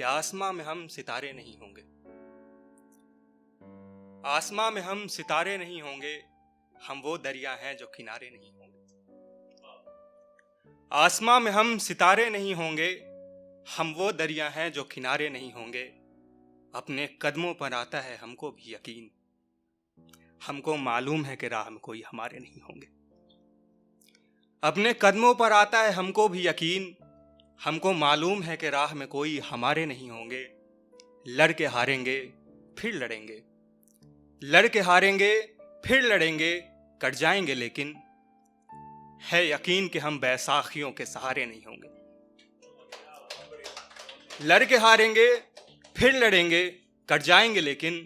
कि आसमां में हम सितारे नहीं होंगे। आसमां में हम सितारे नहीं होंगे, हम वो दरिया हैं जो किनारे नहीं होंगे। आसमां में हम सितारे नहीं होंगे, हम वो दरिया हैं जो किनारे नहीं होंगे। अपने कदमों पर आता है हमको भी यकीन, हमको मालूम है कि राह में कोई हमारे नहीं होंगे। अपने कदमों पर आता है हमको भी यकीन, हमको मालूम है कि राह में कोई हमारे नहीं होंगे। लड़ के हारेंगे फिर लड़ेंगे, लड़ के हारेंगे फिर लड़ेंगे, कट जाएंगे लेकिन है यकीन कि हम बैसाखियों के सहारे नहीं होंगे। लड़ के हारेंगे फिर लड़ेंगे, कट जाएंगे लेकिन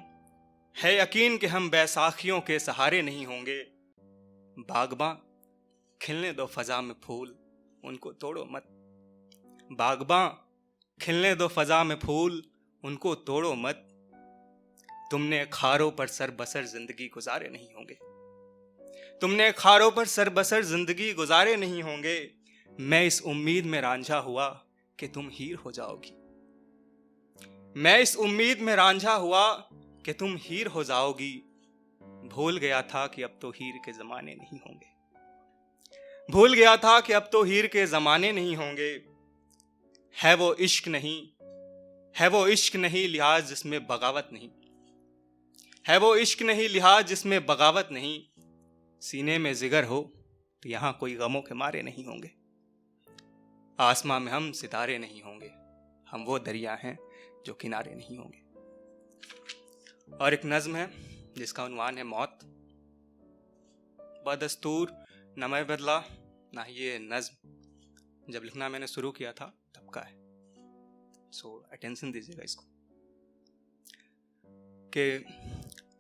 है यकीन कि हम बैसाखियों के सहारे नहीं होंगे। बागबां खिलने दो फजा में फूल, उनको तोड़ो मत। बागबां खिलने दो फजा में फूल, उनको तोड़ो मत। तुमने खारों पर सर बसर जिंदगी गुजारे नहीं होंगे। तुमने खारों पर सर बसर जिंदगी गुजारे नहीं होंगे। मैं इस उम्मीद में रांझा हुआ कि तुम हीर हो जाओगी। मैं इस उम्मीद में रांझा हुआ कि तुम हीर हो जाओगी। भूल गया था कि अब तो हीर के जमाने नहीं होंगे। भूल गया था कि अब तो हीर के जमाने नहीं होंगे। है वो इश्क नहीं, है वो इश्क नहीं लिहाज जिसमें बगावत नहीं। है वो इश्क नहीं लिहाज जिसमें बगावत नहीं। सीने में जिगर हो तो यहां कोई गमों के मारे नहीं होंगे। आसमां में हम सितारे नहीं होंगे, हम वो दरिया हैं जो किनारे नहीं होंगे। और एक नज्म है जिसका उन्वान है मौत। बदस्तूर न मैं बदला ना ये नज्म जब लिखना मैंने शुरू किया था तब का है, सो अटेंशन दीजिएगा इसको। कि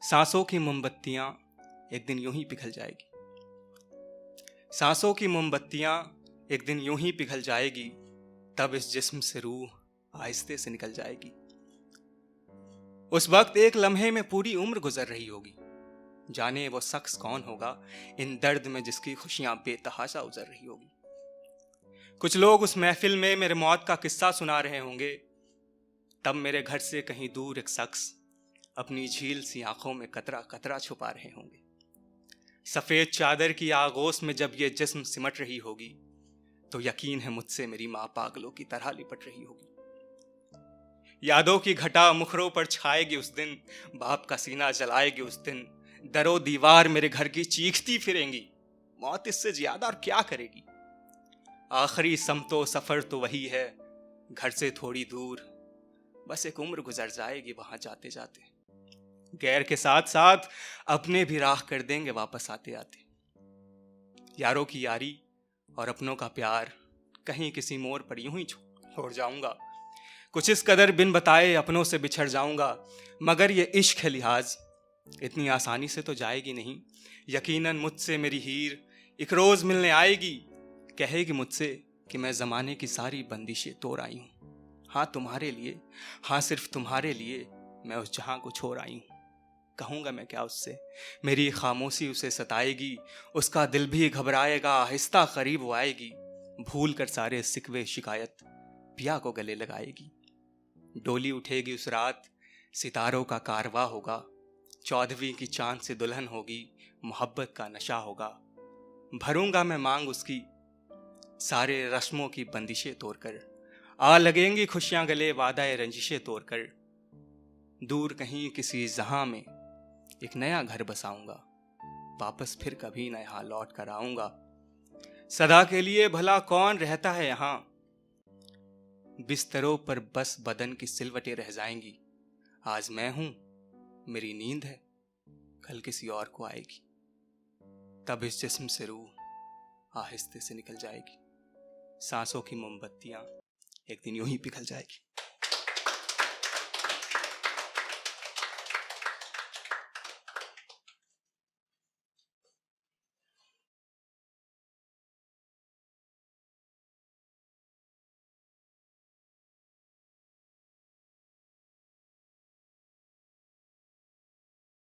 सांसों की मोमबत्तियां एक दिन यूं ही पिघल जाएगी। सांसों की मोमबत्तियां एक दिन यूं ही पिघल जाएगी, तब इस जिस्म से रूह आहिस्ते से निकल जाएगी। उस वक्त एक लम्हे में पूरी उम्र गुजर रही होगी। जाने वो शख्स कौन होगा इन दर्द में जिसकी खुशियां बेतहाशा उजर रही होगी। कुछ लोग उस महफिल में मेरे मौत का किस्सा सुना रहे होंगे, तब मेरे घर से कहीं दूर एक शख्स अपनी झील सी आंखों में कतरा कतरा छुपा रहे होंगे। सफेद चादर की आगोश में जब ये जिस्म सिमट रही होगी, तो यकीन है मुझसे मेरी माँ पागलों की तरह लिपट रही होगी। यादों की घटा मुखरों पर छाएगी उस दिन, बाप का सीना जलाएगी उस दिन। दरो दीवार मेरे घर की चीखती फिरेंगी, मौत इससे ज्यादा और क्या करेगी। आखिरी समतो सफर तो वही है, घर से थोड़ी दूर, बस एक उम्र गुजर जाएगी वहां जाते जाते। गैर के साथ साथ अपने भी राह कर देंगे वापस आते आते। यारों की यारी और अपनों का प्यार कहीं किसी मोड़ पर यूं ही छोड़ जाऊंगा। कुछ इस कदर बिन बताए अपनों से बिछड़ जाऊंगा। मगर ये इश्क है लिहाज इतनी आसानी से तो जाएगी नहीं। यकीनन मुझसे मेरी हीर एक रोज मिलने आएगी, कहेगी मुझसे कि मैं जमाने की सारी बंदिशें तोड़ आई हूं। हाँ तुम्हारे लिए, हाँ सिर्फ तुम्हारे लिए मैं उस जहां को छोड़ आई हूं। कहूंगा मैं क्या उससे, मेरी खामोशी उसे सताएगी। उसका दिल भी घबराएगा, आहिस्ता करीब वो आएगी। भूल कर सारे सिकवे शिकायत पिया को गले लगाएगी। डोली उठेगी उस रात, सितारों का कारवा होगा। 14वीं की चांद से दुल्हन होगी, मोहब्बत का नशा होगा। भरूंगा मैं मांग उसकी सारे रस्मों की बंदिशें तोड़कर। आ लगेंगी खुशियां गले वादाए रंजिशें तोड़कर। दूर कहीं किसी जहां में एक नया घर बसाऊंगा, वापस फिर कभी न यहां लौट कर आऊंगा। सदा के लिए भला कौन रहता है यहां, बिस्तरों पर बस बदन की सिलवटें रह जाएंगी। आज मैं हूं, मेरी नींद है, कल किसी और को आएगी। तब इस जिस्म से रूह आहिस्ते से निकल जाएगी। सांसों की मोमबत्तियां एक दिन यूं ही पिघल जाएगी।